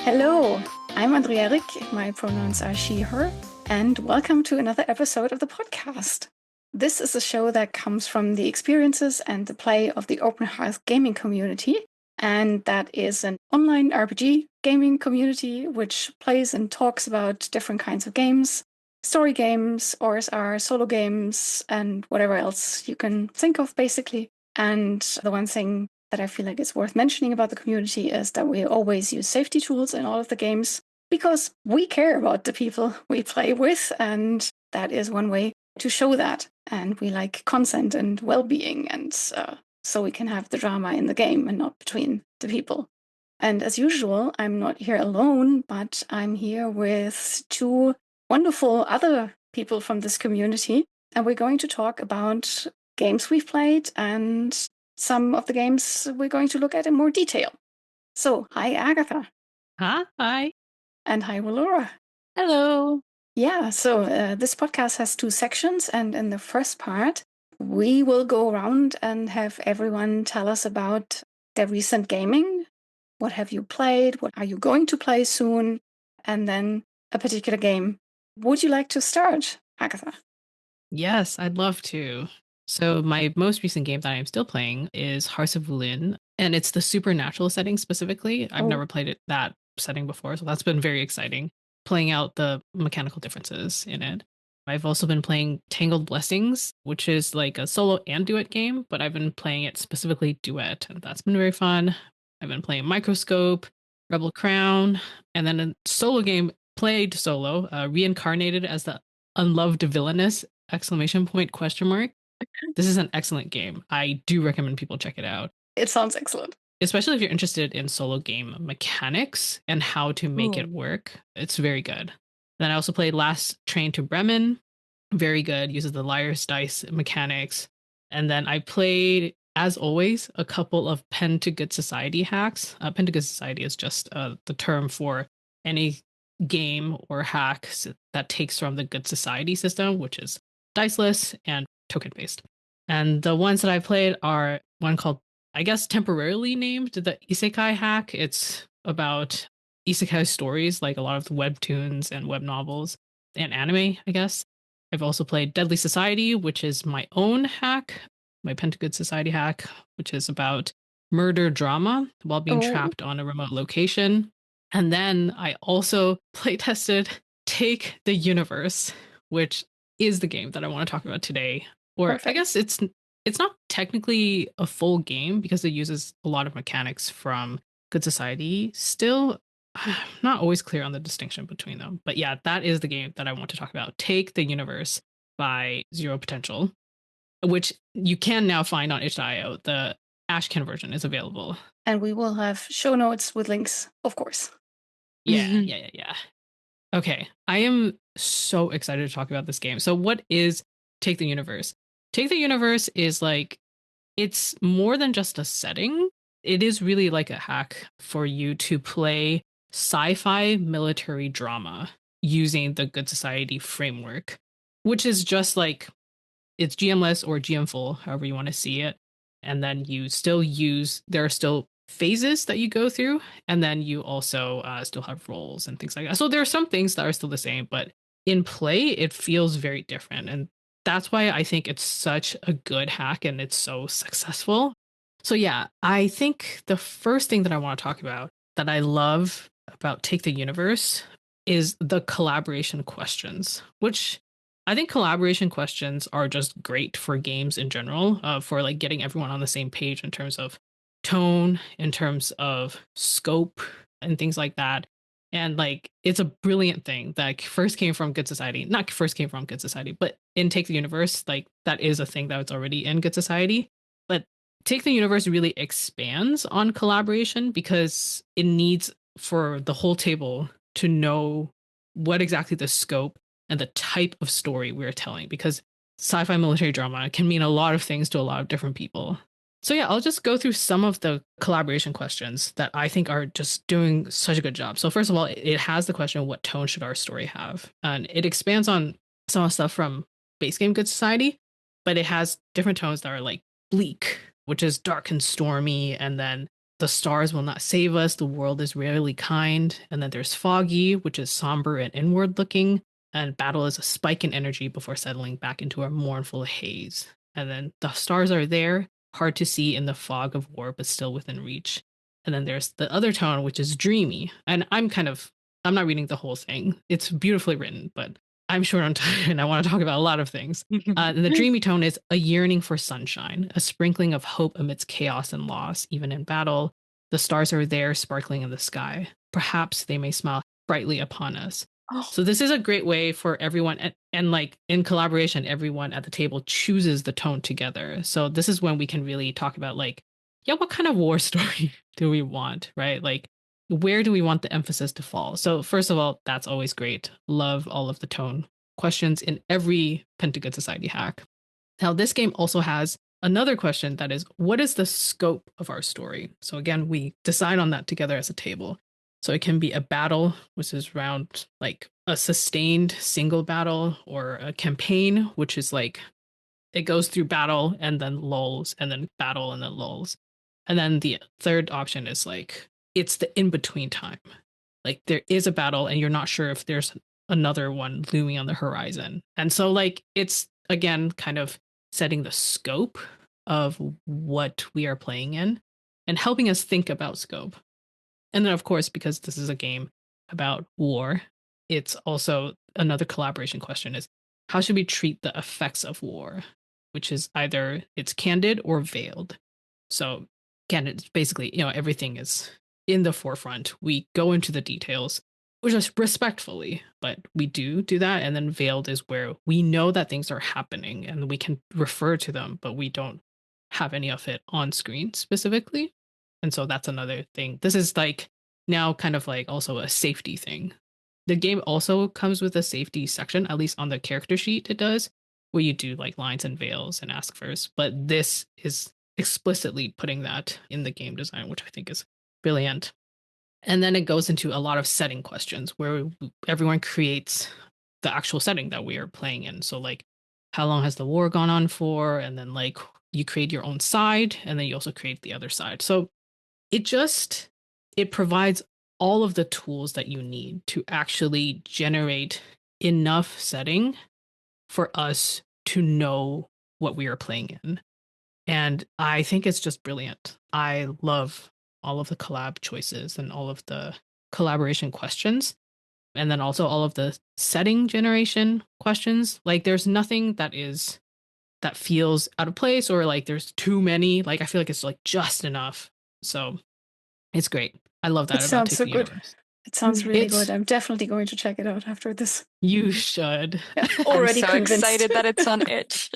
Hello, I'm Andrea Rick. My pronouns are she, her, and welcome to another episode of the podcast. This is a show that comes from the experiences and the play of the Open Hearth Gaming Community, and that is an online RPG gaming community which plays and talks about different kinds of games, story games, OSR, solo games, and whatever else you can think of, basically. And the one thing that I feel like is worth mentioning about the community is that we always use safety tools in all of the games because we care about the people we play with, and that is one way to show that. And we like consent and well-being, and so we can have the drama in the game and not between the people. And as usual, I'm not here alone, but I'm here with two wonderful other people from this community, and we're going to talk about games we've played and some of the games we're going to look at in more detail. So, hi, Agatha. Hi. And hi, Wyllora. Hello. Yeah, so this podcast has two sections, and in the first part, we will go around and have everyone tell us about their recent gaming. What have you played? What are you going to play soon? And then a particular game. Would you like to start, Agatha? Yes, I'd love to. So my most recent game that I'm still playing is Hearts of Wyllora, and it's the supernatural setting specifically. I've never played it that setting before, so that's been very exciting, playing out the mechanical differences in it. I've also been playing Tangled Blessings, which is like a solo and duet game, but I've been playing it specifically duet, and that's been very fun. I've been playing Microscope, Rebel Crown, and then a solo game played solo, reincarnated as the unloved villainess, ! This is an excellent game. I do recommend people check it out. It sounds excellent. Especially if you're interested in solo game mechanics and how to make it work. It's very good. Then I also played Last Train to Bremen. Very good. Uses the liar's dice mechanics. And then I played, as always, a couple of Pen to Good Society hacks. Pen to Good Society is just the term for any game or hack that takes from the Good Society system, which is diceless and token based. And the ones that I played are one called, I guess, temporarily named the Isekai hack. It's about isekai stories, like a lot of the webtoons and web novels and anime, I guess. I've also played Deadly Society, which is my own hack, my Pen to Good Society hack, which is about murder drama while being trapped on a remote location. And then I also play tested Take the Universe, which is the game that I want to talk about today. Or perfect. I guess it's not technically a full game because it uses a lot of mechanics from Good Society. Still, I'm not always clear on the distinction between them. But yeah, that is the game that I want to talk about. Take the Universe by Zero Potential, which you can now find on itch.io. The Ashcan version is available. And we will have show notes with links, of course. Yeah. Okay, I am so excited to talk about this game. So what is Take the Universe? Take the Universe is like, it's more than just a setting. It is really like a hack for you to play sci-fi military drama using the Good Society framework, which is just like, it's GMless or GM full, however you want to see it. And then you still there are still phases that you go through, and then you also still have roles and things like that. So there are some things that are still the same, but in play, it feels very different. And that's why I think it's such a good hack and it's so successful. So yeah, I think the first thing that I want to talk about that I love about Take the Universe is the collaboration questions, which I think collaboration questions are just great for games in general, for like getting everyone on the same page in terms of tone, in terms of scope and things like that. And like, it's a brilliant thing that first came from Good Society, not first came from Good Society, but in Take the Universe, like that is a thing that was already in Good Society. But Take the Universe really expands on collaboration because it needs for the whole table to know what exactly the scope and the type of story we're telling, because sci-fi military drama can mean a lot of things to a lot of different people. So yeah, I'll just go through some of the collaboration questions that I think are just doing such a good job. So first of all, it has the question, what tone should our story have? And it expands on some of the stuff from base game Good Society, but it has different tones that are like bleak, which is dark and stormy, and then the stars will not save us, the world is rarely kind. And then there's foggy, which is somber and inward looking. And battle is a spike in energy before settling back into a mournful haze. And then the stars are there, hard to see in the fog of war, but still within reach. And then there's the other tone, which is dreamy. And I'm not reading the whole thing. It's beautifully written, but I'm short on time and I want to talk about a lot of things. And the dreamy tone is a yearning for sunshine, a sprinkling of hope amidst chaos and loss, even in battle. The stars are there sparkling in the sky. Perhaps they may smile brightly upon us. Oh. So this is a great way for everyone and like in collaboration, everyone at the table chooses the tone together. So this is when we can really talk about like, yeah, what kind of war story do we want, right? Like, where do we want the emphasis to fall? So first of all, that's always great. Love all of the tone questions in every Pentagon Society hack. Now, this game also has another question that is, what is the scope of our story? So again, we decide on that together as a table. So it can be a battle, which is around like a sustained single battle, or a campaign, which is like it goes through battle and then lulls and then battle and then lulls. And then the third option is like it's the in-between time. Like there is a battle and you're not sure if there's another one looming on the horizon. And so like it's again kind of setting the scope of what we are playing in and helping us think about scope. And then of course, because this is a game about war, it's also another collaboration question is how should we treat the effects of war, which is either it's candid or veiled. So candid is basically, everything is in the forefront. We go into the details, which is respectfully, but we do that. And then veiled is where we know that things are happening and we can refer to them, but we don't have any of it on screen specifically. And so that's another thing. This is like now kind of like also a safety thing. The game also comes with a safety section, at least on the character sheet it does, where you do like lines and veils and ask first. But this is explicitly putting that in the game design, which I think is brilliant. And then it goes into a lot of setting questions where everyone creates the actual setting that we are playing in. So like, how long has the war gone on for? And then like you create your own side and then you also create the other side. So it provides all of the tools that you need to actually generate enough setting for us to know what we are playing in. And I think it's just brilliant. I love all of the collab choices and all of the collaboration questions. And then also all of the setting generation questions. Like there's nothing that feels out of place or like there's too many. Like I feel like it's like just enough. So it's great. I love that. It sounds so good. It sounds really good. I'm definitely going to check it out after this. You should. Yeah, already I'm so convinced. excited that it's on itch.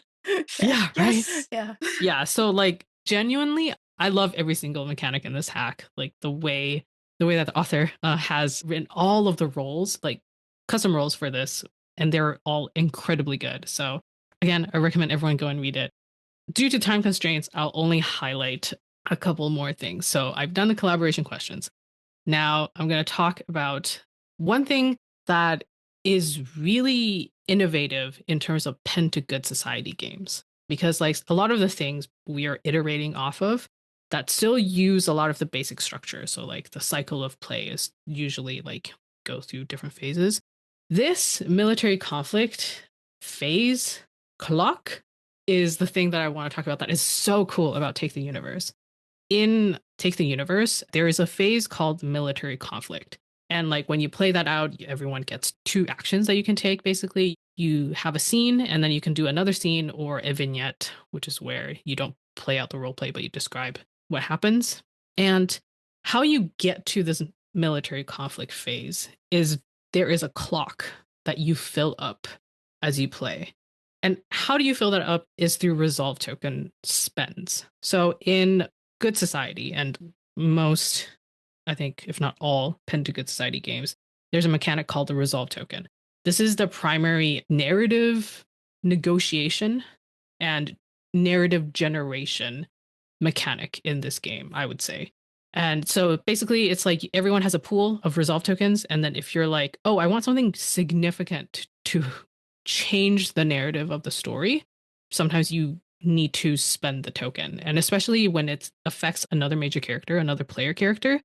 Yeah, right? Yes. Yeah. Yeah, so like genuinely, I love every single mechanic in this hack. Like the way that the author has written all of the roles, like custom roles for this, and they're all incredibly good. So again, I recommend everyone go and read it. Due to time constraints, I'll only highlight a couple more things. So I've done the collaboration questions. Now I'm going to talk about one thing that is really innovative in terms of pen to good society games, because like a lot of the things we are iterating off of that still use a lot of the basic structure. So like the cycle of play is usually like go through different phases. This military conflict phase clock is the thing that I want to talk about that is so cool about Take the Universe. In Take the Universe, there is a phase called military conflict. And like when you play that out, everyone gets 2 actions that you can take. Basically, you have a scene and then you can do another scene or a vignette, which is where you don't play out the role play, but you describe what happens. And how you get to this military conflict phase is there is a clock that you fill up as you play. And how do you fill that up is through resolve token spends. So in Good Society and most, I think, if not all, Pen to Good Society games, there's a mechanic called the resolve token. This is the primary narrative negotiation and narrative generation mechanic in this game, I would say. And so basically, it's like everyone has a pool of resolve tokens. And then if you're like, oh, I want something significant to change the narrative of the story, sometimes you need to spend the token. And especially when it affects another major character, another player character.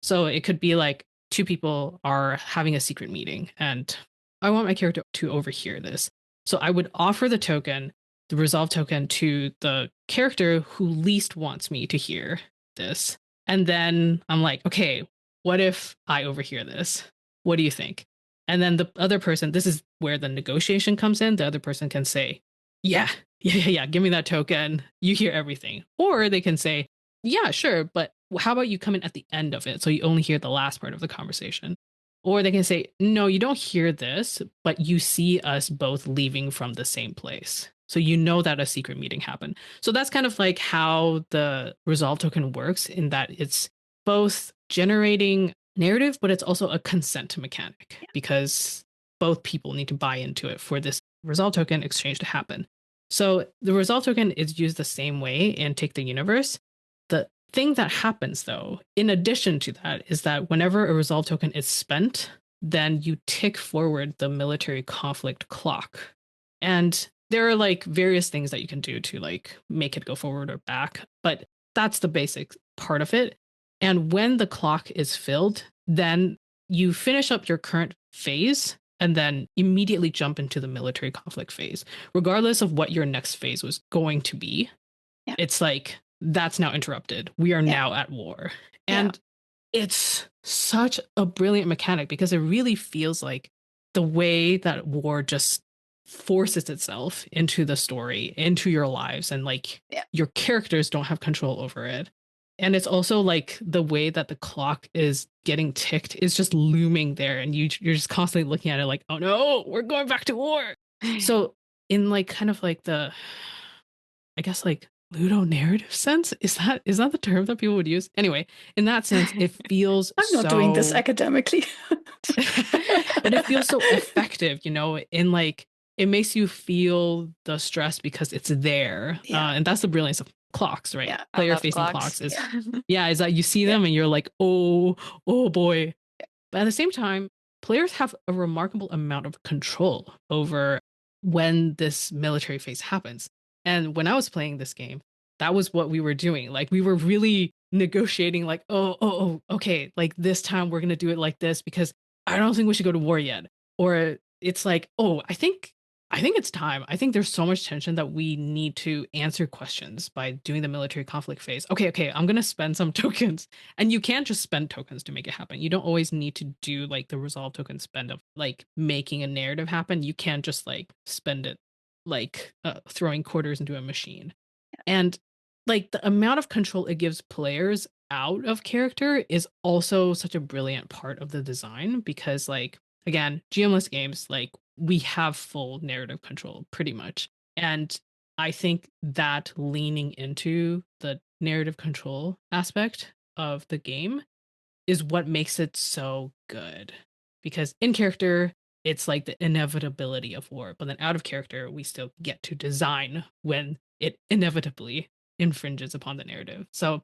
So it could be like two people are having a secret meeting and I want my character to overhear this. So I would offer the token, the resolve token, to the character who least wants me to hear this. And then I'm like, okay, what if I overhear this? What do you think? And then the other person, this is where the negotiation comes in. The other person can say, yeah, yeah, give me that token. You hear everything. Or they can say, yeah, sure, but how about you come in at the end of it so you only hear the last part of the conversation? Or they can say, no, you don't hear this, but you see us both leaving from the same place. So you know that a secret meeting happened. So that's kind of like how the resolve token works, in that it's both generating narrative, but it's also a consent mechanic because both people need to buy into it for this resolve token exchange to happen. So the resolve token is used the same way in Take the Universe. The thing that happens, though, in addition to that, is that whenever a resolve token is spent, then you tick forward the military conflict clock. And there are like various things that you can do to like make it go forward or back, but that's the basic part of it. And when the clock is filled, then you finish up your current phase and then immediately jump into the military conflict phase, regardless of what your next phase was going to be. Yeah. It's like that's now interrupted. We are now at war. And it's such a brilliant mechanic because it really feels like the way that war just forces itself into the story, into your lives, and like your characters don't have control over it. And it's also like the way that the clock is getting ticked is just looming there, and you're just constantly looking at it like, oh no, we're going back to war. So in like kind of like the, I guess like ludo narrative sense, is that the term that people would use? Anyway, in that sense, it feels I'm not doing this academically. but it feels so effective, you know, in like it makes you feel the stress because it's there. And that's the brilliance of clocks, right? Yeah, Player facing clocks is is that you see Yeah. them and you're like, oh boy. But at the same time, players have a remarkable amount of control over when this military phase happens. And when I was playing this game, that was what we were doing. Like we were really negotiating like, okay, like this time we're going to do it like this because I don't think we should go to war yet. Or it's like, oh, I think it's time. I think there's so much tension that we need to answer questions by doing the military conflict phase. Okay, I'm going to spend some tokens. And you can't just spend tokens to make it happen. You don't always need to do like the resolve token spend of like making a narrative happen. You can't just like spend it like throwing quarters into a machine. And like the amount of control it gives players out of character is also such a brilliant part of the design because like again, GMless games, like we have full narrative control pretty much. And I think that leaning into the narrative control aspect of the game is what makes it so good. Because in character, it's like the inevitability of war, but then out of character, we still get to design when it inevitably infringes upon the narrative. So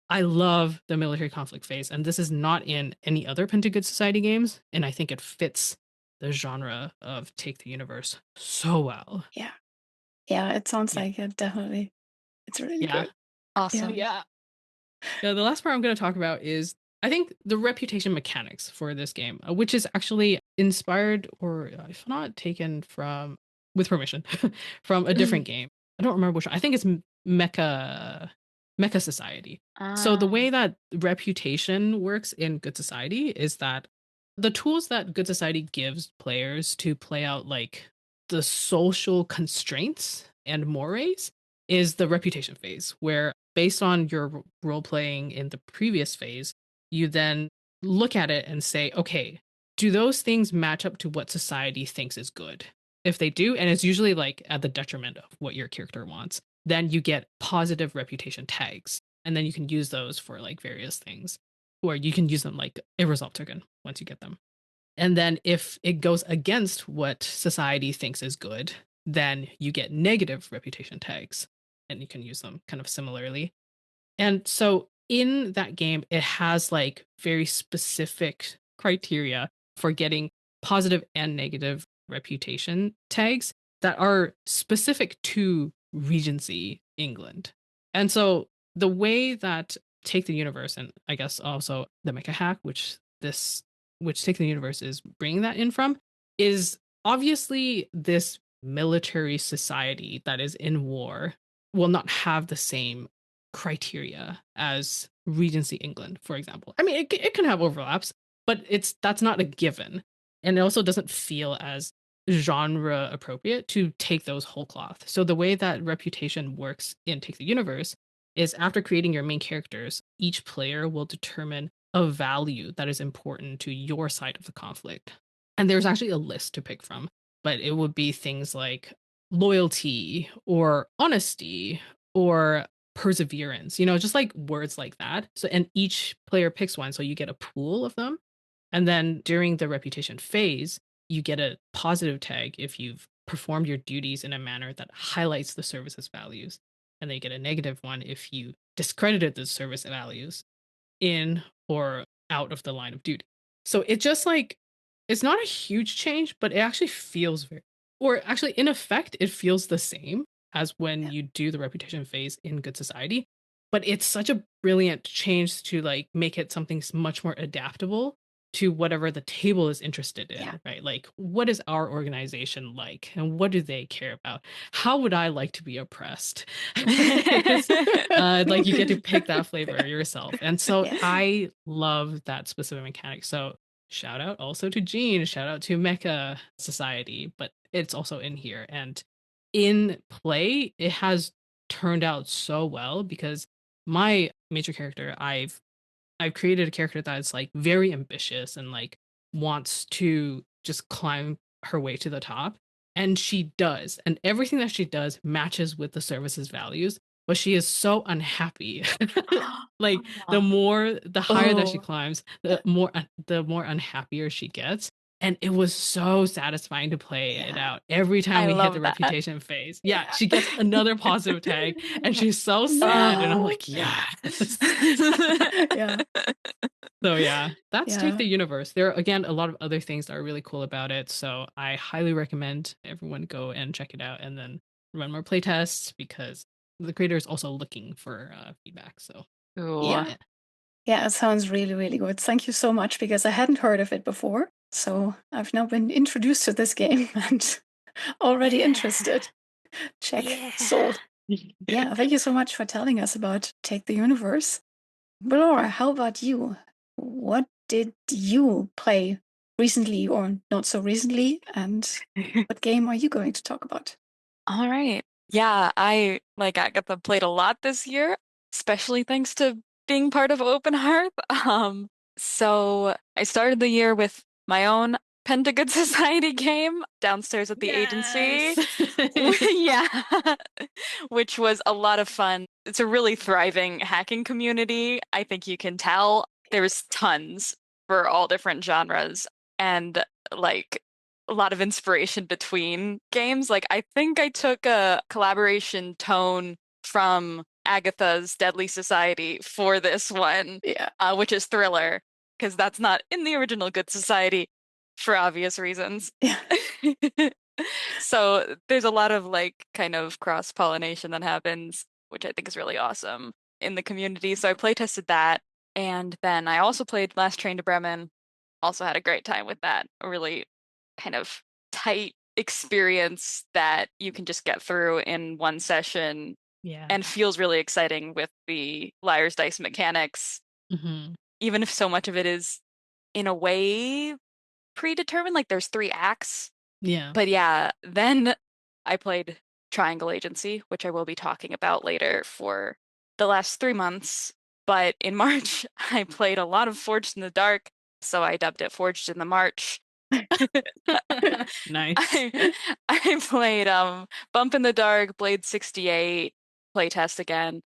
I love the military conflict phase, and this is not in any other Pentagon Good Society games, and I think it fits the genre of Take the Universe so well. Yeah, it sounds like it, definitely. It's really good. Awesome. Yeah, the last part I'm going to talk about is I think the reputation mechanics for this game, which is actually inspired or if not taken from, with permission, from a different game. I don't remember which one. I think it's Mecha Society. So the way that reputation works in Good Society is that the tools that Good Society gives players to play out like the social constraints and mores is the reputation phase, where based on your role playing in the previous phase, you then look at it and say, okay, do those things match up to what society thinks is good? If they do, and it's usually like at the detriment of what your character wants, then you get positive reputation tags. And then you can use those for like various things, or you can use them like a resolve token once you get them. And then if it goes against what society thinks is good, then you get negative reputation tags and you can use them kind of similarly. And so in that game, it has like very specific criteria for getting positive and negative reputation tags that are specific to Regency England. And so the way that Take the Universe, and I guess also the Mecha Hack, which Take the Universe is bringing that in from, is obviously this military society that is in war will not have the same criteria as Regency England, for example. I mean, it can have overlaps, but that's not a given. And it also doesn't feel as genre appropriate to take those whole cloth. So the way that reputation works in Take the Universe is after creating your main characters, each player will determine a value that is important to your side of the conflict. And there's actually a list to pick from, but it would be things like loyalty or honesty or perseverance, just like words like that. So, and each player picks one. So you get a pool of them. And then during the reputation phase, you get a positive tag if you've performed your duties in a manner that highlights the service's values. And then you get a negative one if you discredited the service values in or out of the line of duty. So it just like, it's not a huge change, but it actually feels or actually in effect, it feels the same as when Yeah. you do the reputation phase in Good Society. But it's such a brilliant change to like make it something much more adaptable to whatever the table is interested in, Yeah. right? Like, what is our organization like and what do they care about? How would I like to be oppressed? Like, you get to pick that flavor yourself. And so Yeah. I love that specific mechanic. So, shout out also to Gene, shout out to Mecha Society, but it's also in here. And in play, it has turned out so well because my major character, I've created a character that's like very ambitious and like wants to just climb her way to the top. And she does. And everything that she does matches with the service's values. But she is so unhappy. Like the higher that she Oh, climbs, yeah. the more unhappier she gets. And it was so satisfying to play it Yeah. out every time I we hit the love that. reputation phase. Yeah, Yeah. she gets another positive tag and she's so sad. And I'm No. like, yes. Yeah. So yeah, that's Take Yeah. the Universe. There are again a lot of other things that are really cool about it. So I highly recommend everyone go and check it out and then run more playtests because the creator is also looking for feedback. So Ooh. Yeah. Yeah, it sounds really, really good. Thank you so much because I hadn't heard of it before. So I've now been introduced to this game and already interested. Check. Yeah. Sold. Yeah, thank you so much for telling us about Take the Universe. Laura, how about you? What did you play recently or not so recently? And what game are you going to talk about? All right. Yeah, I, like Agatha, played a lot this year, especially thanks to being part of Open Hearth. So I started the year with my own Pentagon Society game downstairs at the agency. yes. Yeah, which was a lot of fun. It's a really thriving hacking community. I think you can tell there's tons for all different genres and like a lot of inspiration between games. Like I think I took a collaboration tone from Agatha's Deadly Society for this one, Yeah. which is Thriller, because that's not in the original Good Society for obvious reasons. Yeah. So there's a lot of like kind of cross-pollination that happens, which I think is really awesome in the community. So I play tested that. And then I also played Last Train to Bremen. Also had a great time with that. A really kind of tight experience that you can just get through in one session Yeah. and feels really exciting with the Liar's Dice mechanics, even if so much of it is in a way predetermined, like there's 3 acts. Yeah. But yeah, then I played Triangle Agency, which I will be talking about later for the last 3 months. But in March, I played a lot of Forged in the Dark, so I dubbed it Forged in the March. Nice. I played Bump in the Dark, Blade 68, playtest again.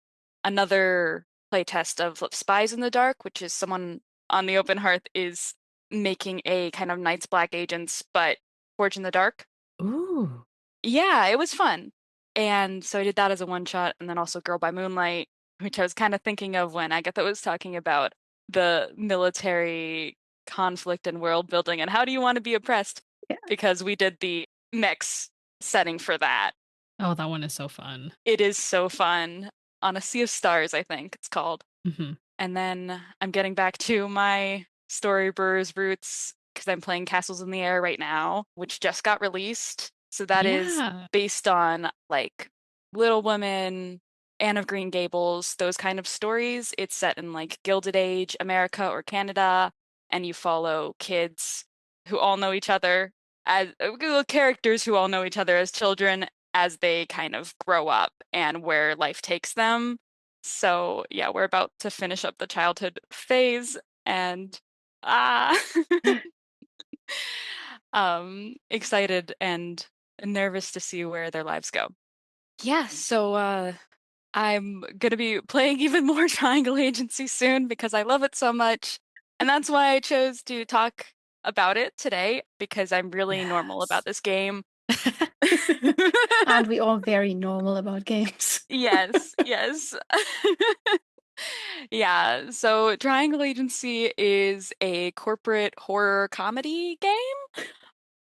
Another playtest of Spies in the Dark, which is someone on the Open Hearth is making a kind of Night's Black Agents, but Forge in the Dark. Ooh. Yeah, it was fun. And so I did that as a one shot, and then also Girl by Moonlight, which I was kind of thinking of when Agatha was talking about the military conflict and world building and how do you want to be oppressed? Yeah. Because we did the mix setting for that. Oh, that one is so fun. It is so fun. On a Sea of Stars, I think it's called. Mm-hmm. And then I'm getting back to my Story Brewers roots because I'm playing Castles in the Air right now, which just got released. So that is Yeah. based on like Little Women, Anne of Green Gables, those kind of stories. It's set in like Gilded Age, America or Canada, and you follow kids who all know each other as characters who all know each other as children as they kind of grow up and where life takes them. So yeah, we're about to finish up the childhood phase and ah excited and nervous to see where their lives go. Yeah, so I'm gonna be playing even more Triangle Agency soon because I love it so much. And that's why I chose to talk about it today, because I'm really normal about this game. Aren't we all very normal about games? Yes, yes. Yeah, so Triangle Agency is a corporate horror comedy game.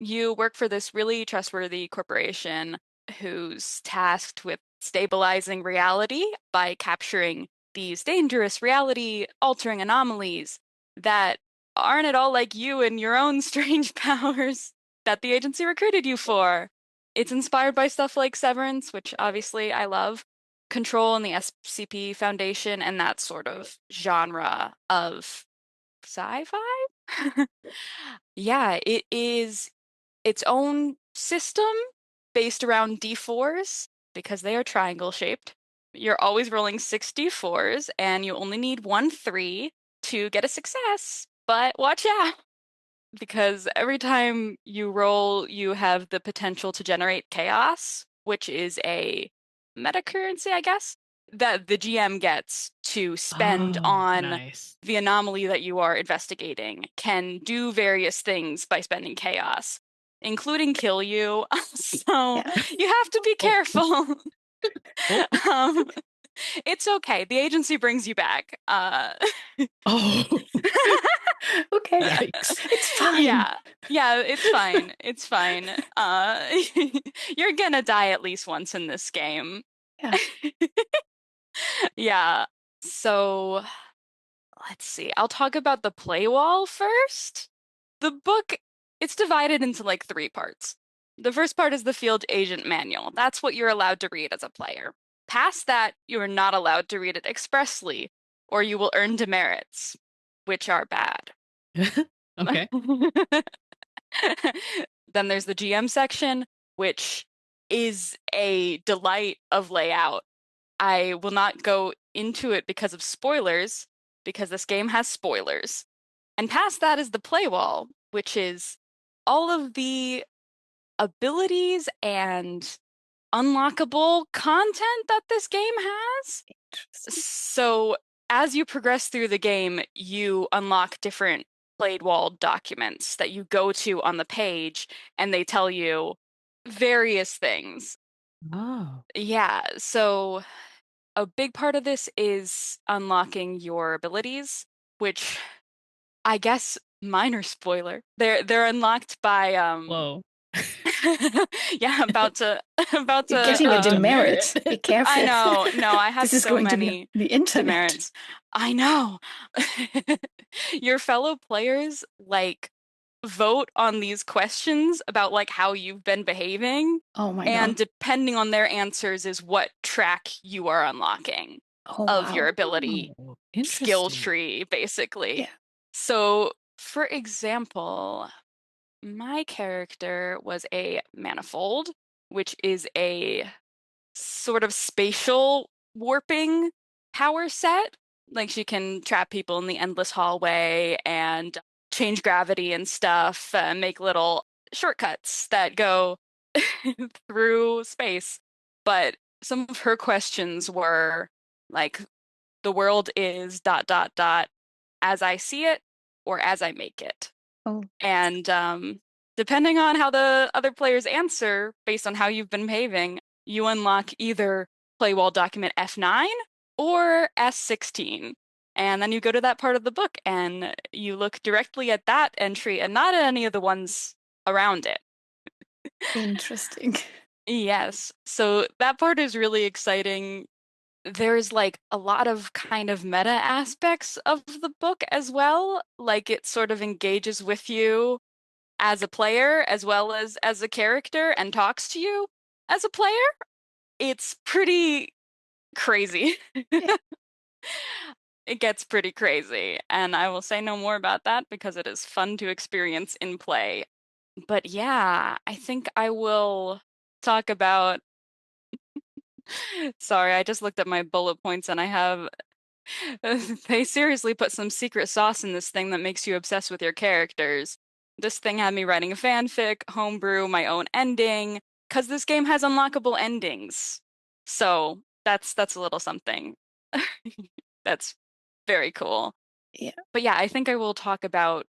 You work for this really trustworthy corporation who's tasked with stabilizing reality by capturing these dangerous reality altering anomalies that aren't at all like you and your own strange powers that the agency recruited you for. It's inspired by stuff like Severance, which obviously I love, Control and the SCP Foundation, and that sort of genre of sci-fi. Yeah, it is its own system based around D4s because they are triangle shaped. You're always rolling 6 D4s and you only need 1 3 to get a success. But watch out because every time you roll, you have the potential to generate chaos, which is a meta currency, I guess, that the GM gets to spend Oh, on nice. the anomaly that you are investigating, can do various things by spending chaos, including kill you. So Yeah. you have to be Oh. careful. Oh. um, it's okay. The agency brings you back. Oh. Okay. Yikes. It's fine. Yeah, it's fine. It's fine. You're gonna die at least once in this game. Yeah. Yeah. So let's see. I'll talk about the play wall first. The book, it's divided into like 3 parts. The first part is the field agent manual. That's what you're allowed to read as a player. Past that, you are not allowed to read it expressly, or you will earn demerits, which are bad. Okay. Then there's the GM section, which is a delight of layout. I will not go into it because of spoilers, because this game has spoilers. And past that is the play wall, which is all of the abilities and unlockable content that this game has. Interesting. So as you progress through the game, you unlock different played wall documents that you go to on the page, and they tell you various things. Oh. Yeah, so a big part of this is unlocking your abilities, which I guess minor spoiler. They're unlocked by Whoa. yeah, about You're to getting a Demerit. demerit. Be careful. I know. No, I have This is so going to be many the internet. demerits. I know. Your fellow players like vote on these questions about like how you've been behaving, Oh my and god. depending on their answers is what track you are unlocking Oh of your wow. ability Oh, skill interesting. tree, basically. Yeah. So, for example, my character was a manifold, which is a sort of spatial warping power set. Like she can trap people in the endless hallway and change gravity and stuff, make little shortcuts that go through space. But some of her questions were like, the world is dot dot dot as I see it or as I make it. Oh. And depending on how the other players answer based on how you've been behaving, you unlock either Playwall document F9 or S16. And then you go to that part of the book and you look directly at that entry and not at any of the ones around it. Interesting. Yes. So that part is really exciting. There's like a lot of kind of meta aspects of the book as well. Like it sort of engages with you as a player as well as a character and talks to you as a player. It's pretty crazy. It gets pretty crazy, and I will say no more about that because it is fun to experience in play. But yeah, I think I will talk about. Sorry, I just looked at my bullet points and I have. They seriously put some secret sauce in this thing that makes you obsessed with your characters. This thing had me writing a fanfic, homebrew, my own ending, because this game has unlockable endings. So that's a little something. That's very cool. Yeah. But yeah, I think I will talk about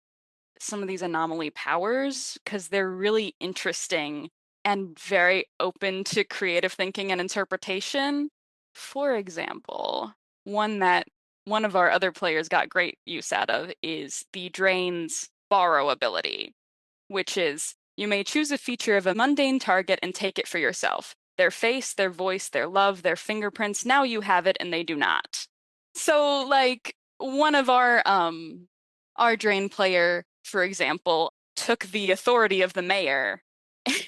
some of these anomaly powers because they're really interesting and very open to creative thinking and interpretation. For example, one that one of our other players got great use out of is the Drain's borrow ability, which is you may choose a feature of a mundane target and take it for yourself. Their face, their voice, their love, their fingerprints, now you have it and they do not. So like one of our Drain player, for example, took the authority of the mayor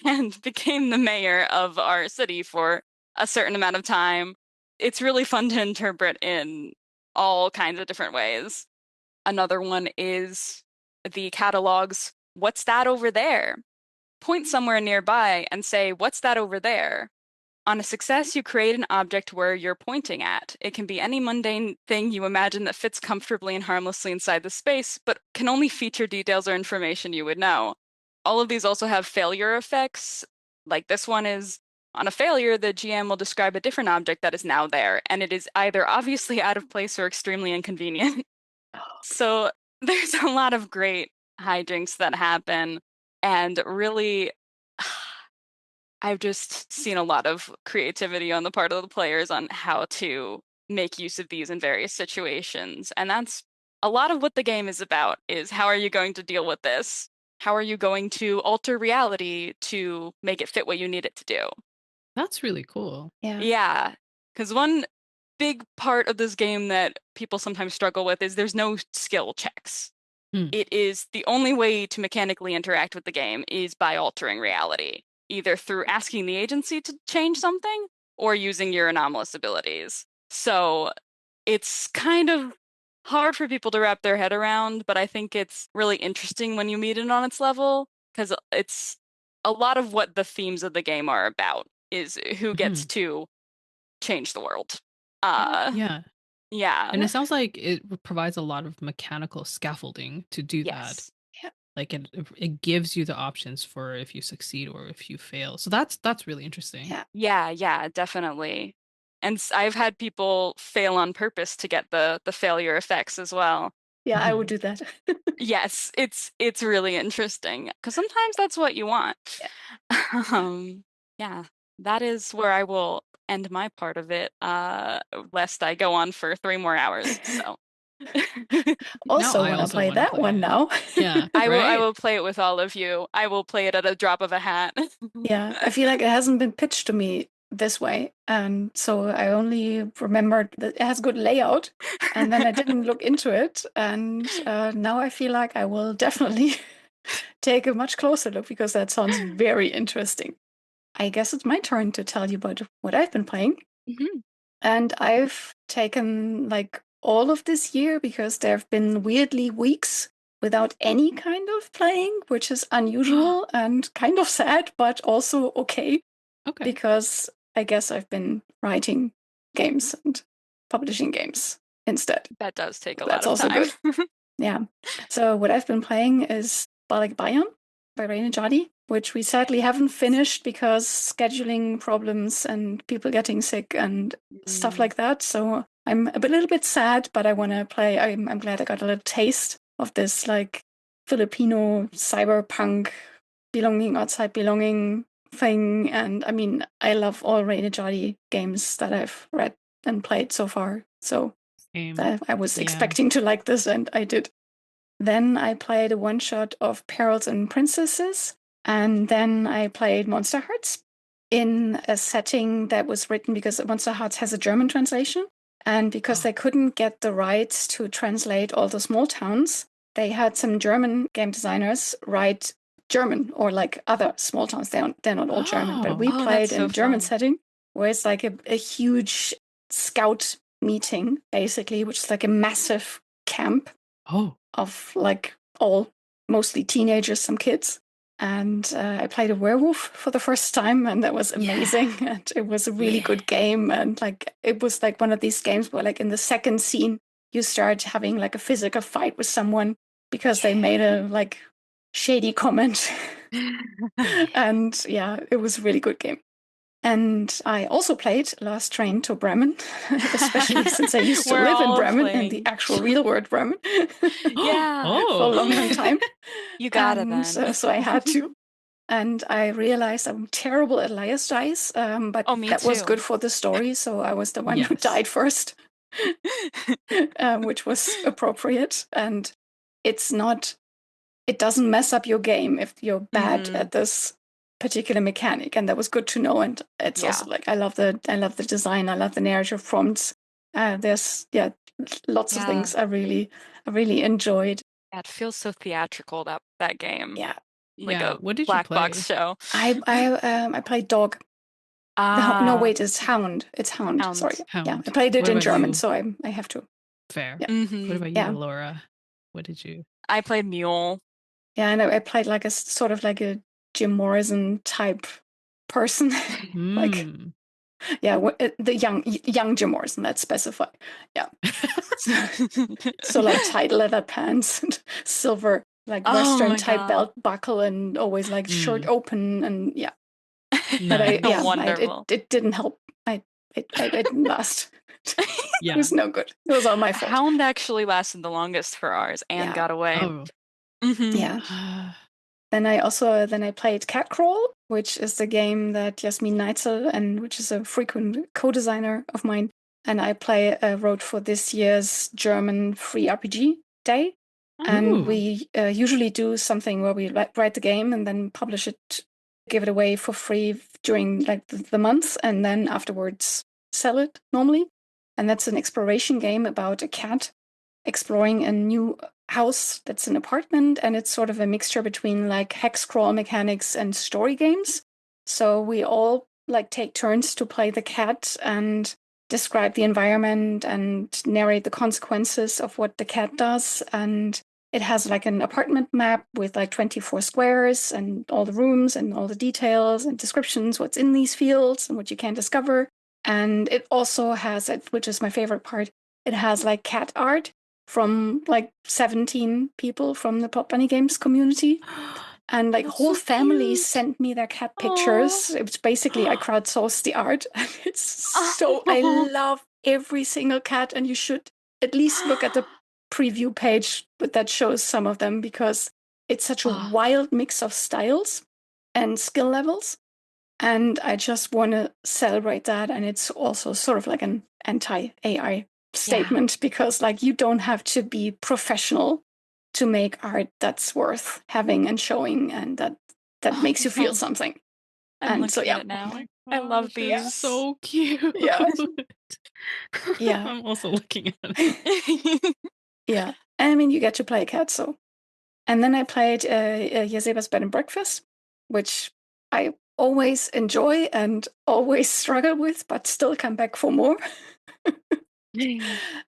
and became the mayor of our city for a certain amount of time. It's really fun to interpret in all kinds of different ways. Another one is the catalog's "What's that over there?" Point somewhere nearby and say, "What's that over there?" On a success, you create an object where you're pointing at. It can be any mundane thing you imagine that fits comfortably and harmlessly inside the space, but can only feature details or information you would know. All of these also have failure effects. Like this one is on a failure, the GM will describe a different object that is now there, and it is either obviously out of place or extremely inconvenient. So there's a lot of great hijinks that happen, and really. I've just seen a lot of creativity on the part of the players on how to make use of these in various situations. And that's a lot of what the game is about is how are you going to deal with this? How are you going to alter reality to make it fit what you need it to do? That's really cool. Yeah. Yeah, because one big part of this game that people sometimes struggle with is there's no skill checks. It is the only way to mechanically interact with the game is by altering reality, either through asking the agency to change something or using your anomalous abilities. So it's kind of hard for people to wrap their head around, but I think it's really interesting when you meet it on its level because it's a lot of what the themes of the game are about is who gets to change the world. Yeah. Yeah. And it sounds like it provides a lot of mechanical scaffolding to do that. Yes. Like it gives you the options for if you succeed or if you fail. So that's really interesting. Yeah, definitely. And I've had people fail on purpose to get the failure effects as well. Yeah, I would do that. Yes, it's really interesting because sometimes that's what you want. Yeah, that is where I will end my part of it, lest I go on for 3 more hours. So Also I want to also play wanna that play one it. now. Yeah, I right? will play it with all of you. I will play it at a drop of a hat. Yeah, I feel like it hasn't been pitched to me this way. And so I only remembered that it has good layout. And then I didn't look into it. And now I feel like I will definitely take a much closer look because that sounds very interesting. I guess it's my turn to tell you about what I've been playing. Mhm. And I've taken like all of this year because there have been weirdly weeks without any kind of playing, which is unusual and kind of sad, but also okay. Okay. Because I guess I've been writing games and publishing games instead. That does take a That's lot of also time. good. Yeah. So what I've been playing is Balik Bayan by Raina Jadi, which we sadly haven't finished because scheduling problems and people getting sick and stuff like that. So I'm a little bit sad, but I want to play. I'm glad I got a little taste of this like Filipino cyberpunk belonging outside belonging thing. And I mean, I love all Raina Jadi games that I've read and played so far. So I was expecting to like this, and I did. Then I played a one shot of Perils and Princesses, and then I played Monster Hearts in a setting that was written because Monster Hearts has a German translation. And because they couldn't get the rights to translate all the small towns, they had some German game designers write German or like other small towns. They're not all German, but we played in a German setting where it's like a huge scout meeting, basically, which is like a massive camp of like all mostly teenagers, some kids. And I played a werewolf for the first time, and that was amazing. And it was a really good game. And like it was like one of these games where like in the second scene, you start having like a physical fight with someone because they made a like shady comment. And yeah, it was a really good game. And I also played Last Train to Bremen, especially since I used to live in Bremen, in the actual real world Bremen. For a long, long time. You got it then. So I had to. And I realized I'm terrible at liar's dice, but that was good for the story. So I was the one who died first, which was appropriate. And it doesn't mess up your game if you're bad at this particular mechanic, and that was good to know. And it's also like I love the design, I love the narrative prompts. There's lots of things I really enjoyed. Yeah, it feels so theatrical, that game. Yeah. Like a what did black you play? box show. I played Dog. No, wait, it's Hound. It's Hound. Sorry. Hound. Yeah, I played it in German, so I have to. Fair. Yeah. What about you, Wyllora? What did you? I played Mule. Yeah, and I played like a sort of like a Jim Morrison type person. Like, yeah, the young Jim Morrison, let's specify. Yeah. So like tight leather pants and silver like Western type belt buckle and always like shirt open and yeah. Nice. But it didn't help. It didn't last. It was no good. It was all my fault. Hound actually lasted the longest for ours and got away. Yeah. Then I played Cat Crawl, which is the game that Jasmin Neitzel, and which is a frequent co-designer of mine, and I wrote for this year's German free RPG day. And we usually do something where we write the game and then publish it, give it away for free during like the month, and then afterwards sell it normally. And that's an exploration game about a cat exploring a new house that's an apartment, and it's sort of a mixture between like hex crawl mechanics and story games. So we all like take turns to play the cat and describe the environment and narrate the consequences of what the cat does. And it has like an apartment map with like 24 squares and all the rooms and all the details and descriptions, what's in these fields and what you can discover. And it also has, which is my favorite part, it has like cat art from like 17 people from the Pop Bunny Games community. And like whole families sent me their cat pictures. It was basically, I crowdsourced the art. And it's so, I love every single cat. And you should at least look at the preview page that shows some of them, because it's such a wild mix of styles and skill levels. And I just want to celebrate that. And it's also sort of like an anti-AI statement, because like you don't have to be professional to make art that's worth having and showing, and that makes you feel something. I'm looking at it now. I love these. So cute. Yeah. Yeah. I'm also looking at it. Yeah. And I mean, you get to play a cat, so. And then I played Jeseba's Bed and Breakfast, which I always enjoy and always struggle with, but still come back for more.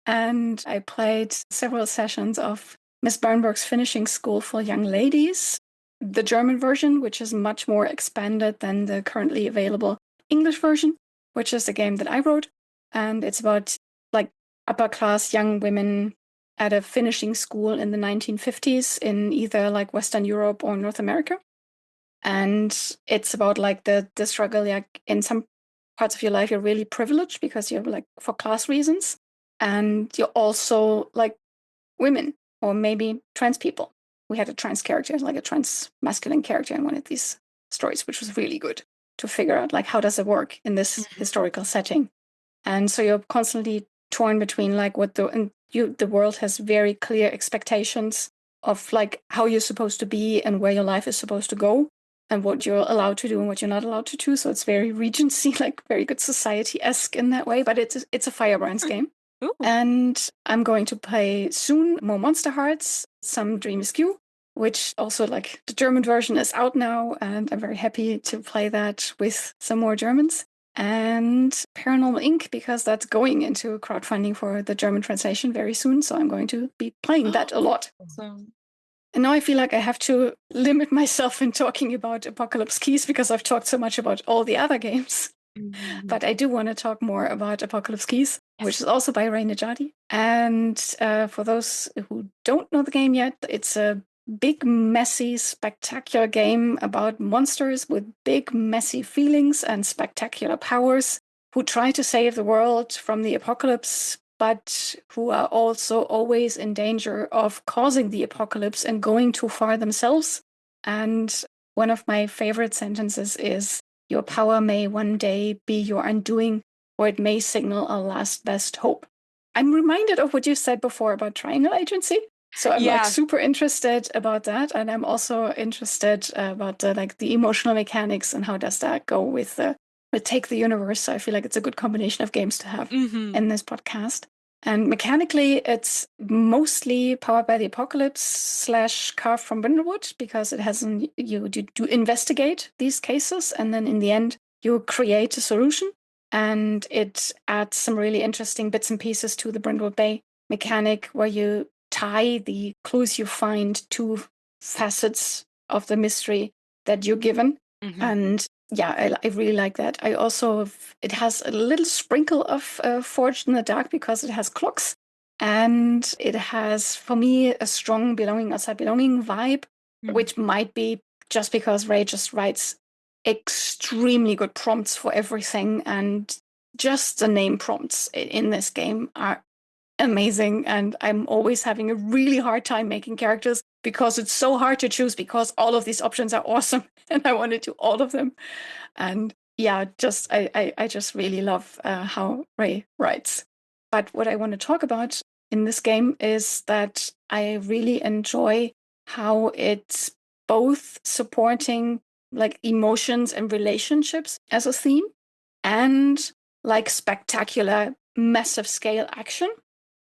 And I played several sessions of Miss Bernberg's Finishing School for Young Ladies, the German version, which is much more expanded than the currently available English version, which is a game that I wrote. And it's about like upper class young women at a finishing school in the 1950s in either like Western Europe or North America. And it's about like the struggle. Like in some parts of your life, you're really privileged because you're like for class reasons. And you're also like women or maybe trans people. We had a trans character, like a trans masculine character in one of these stories, which was really good to figure out like how does it work in this historical setting. And so you're constantly torn between like the world has very clear expectations of like how you're supposed to be and where your life is supposed to go. and what you're allowed to do and what you're not allowed to do. So it's very Regency, like very good society-esque in that way, but it's a Firebrands game. Ooh. And I'm going to play soon more Monster Hearts, some Dream Askew, which also like the German version is out now, and I'm very happy to play that with some more Germans. And Paranormal Inc., because that's going into crowdfunding for the German translation very soon. So I'm going to be playing that a lot. Awesome. And now I feel like I have to limit myself in talking about Apocalypse Keys because I've talked so much about all the other games. But I do want to talk more about Apocalypse Keys, which is also by Ray Najati. And for those who don't know the game yet, it's a big, messy, spectacular game about monsters with big, messy feelings and spectacular powers who try to save the world from the apocalypse, but who are also always in danger of causing the apocalypse and going too far themselves. And one of my favorite sentences is, "Your power may one day be your undoing, or it may signal a last best hope." I'm reminded of what you said before about triangle agency. So I'm like super interested about that. And I'm also interested about the emotional mechanics and how does that go with Take the Universe. So I feel like it's a good combination of games to have in this podcast. And mechanically, it's mostly Powered by the Apocalypse / Carved from Brindlewood, because it has you do investigate these cases, and then in the end, you create a solution. And it adds some really interesting bits and pieces to the Brindlewood Bay mechanic, where you tie the clues you find to facets of the mystery that you're given. And yeah, I really like that. I also, it has a little sprinkle of Forged in the Dark because it has clocks. And it has, for me, a strong belonging outside belonging vibe, which might be just because Ray just writes extremely good prompts for everything. And just the name prompts in this game are amazing. And I'm always having a really hard time making characters because it's so hard to choose, because all of these options are awesome and I want to do all of them. And yeah, just I just really love how Ray writes. But what I want to talk about in this game is that I really enjoy how it's both supporting like emotions and relationships as a theme, and like spectacular, massive scale action.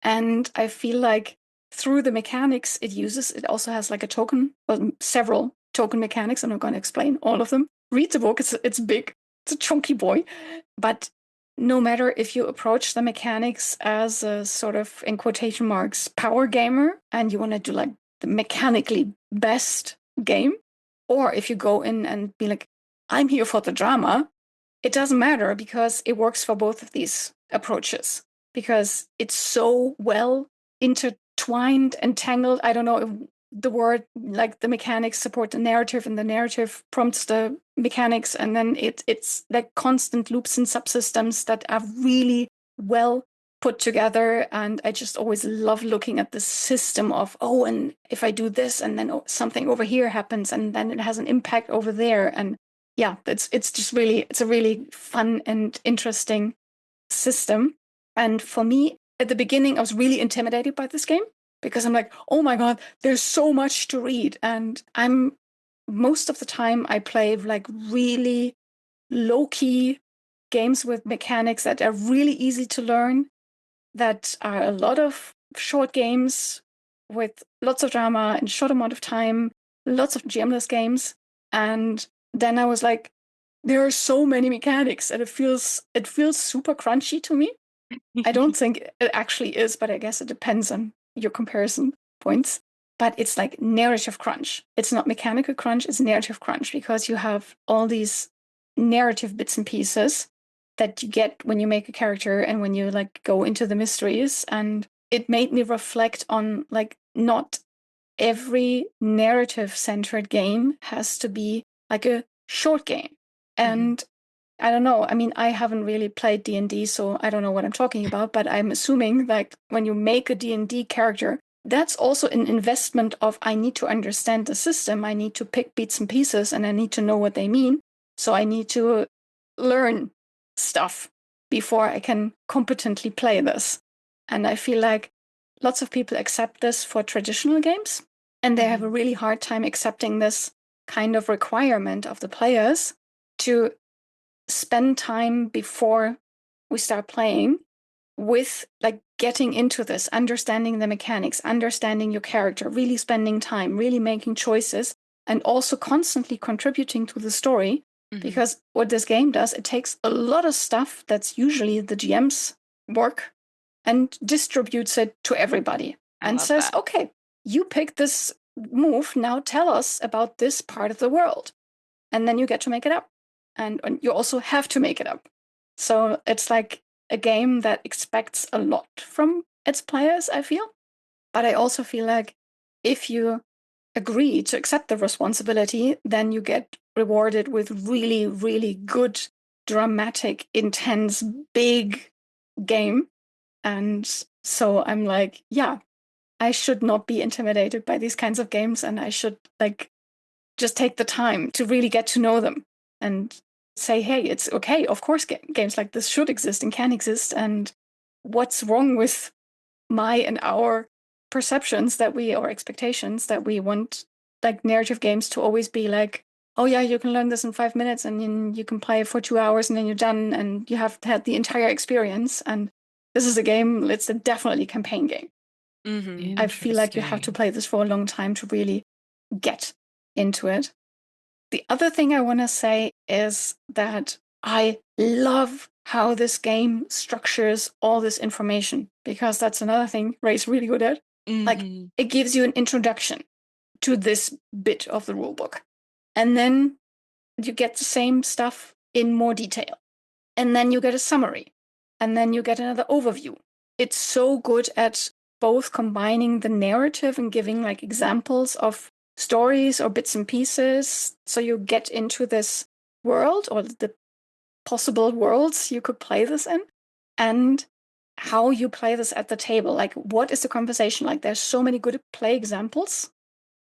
And I feel like through the mechanics it also has like a token, well, several token mechanics. I'm not going to explain all of them. Read the book. It's big. It's a chunky boy. But no matter if you approach the mechanics as a sort of, in quotation marks, power gamer, and you want to do like the mechanically best game, or if you go in and be like, I'm here for the drama, it doesn't matter, because it works for both of these approaches, because it's so well intertwined and tangled. I don't know if the word, like the mechanics support the narrative and the narrative prompts the mechanics, and then it's like constant loops and subsystems that are really well put together. And I just always love looking at the system of, oh, and if I do this and then something over here happens and then it has an impact over there. And yeah, it's just really, it's a really fun and interesting system. And for me, at the beginning, I was really intimidated by this game because I'm like, oh my God, there's so much to read. And most of the time I play like really low-key games with mechanics that are really easy to learn, that are a lot of short games with lots of drama in short amount of time, lots of GM-less games. And then I was like, there are so many mechanics and it feels super crunchy to me. I don't think it actually is, but I guess it depends on your comparison points. But it's like narrative crunch. It's not mechanical crunch, it's narrative crunch, because you have all these narrative bits and pieces that you get when you make a character and when you like go into the mysteries. And it made me reflect on like, not every narrative-centered game has to be like a short game. And I don't know. I mean, I haven't really played D&D, so I don't know what I'm talking about, but I'm assuming like when you make a D&D character, that's also an investment of, I need to understand the system, I need to pick bits and pieces, and I need to know what they mean. So I need to learn stuff before I can competently play this. And I feel like lots of people accept this for traditional games, and they have a really hard time accepting this kind of requirement of the players to spend time before we start playing with like getting into this, understanding the mechanics, understanding your character, really spending time, really making choices, and also constantly contributing to the story. Because what this game does, it takes a lot of stuff that's usually the GM's work and distributes it to everybody and says, okay, you pick this move, now tell us about this part of the world. And then you get to make it up. And you also have to make it up. So it's like a game that expects a lot from its players, I feel. But I also feel like if you agree to accept the responsibility, then you get rewarded with really, really good, dramatic, intense, big game. And so I'm like, yeah, I should not be intimidated by these kinds of games, and I should like just take the time to really get to know them and say, hey, it's okay. Of course, games like this should exist and can exist. And what's wrong with my and our perceptions that we, or expectations that we want like narrative games to always be like, oh yeah, you can learn this in 5 minutes and then you can play for 2 hours and then you're done and you have had the entire experience. And this is a game, it's a definitely campaign game. I feel like you have to play this for a long time to really get into it. The other thing I want to say is that I love how this game structures all this information, because that's another thing Ray's really good at. Like, it gives you an introduction to this bit of the rulebook. And then you get the same stuff in more detail. And then you get a summary. And then you get another overview. It's so good at both combining the narrative and giving like examples of stories or bits and pieces, so you get into this world or the possible worlds you could play this in, and how you play this at the table. Like, what is the conversation like? There's so many good play examples.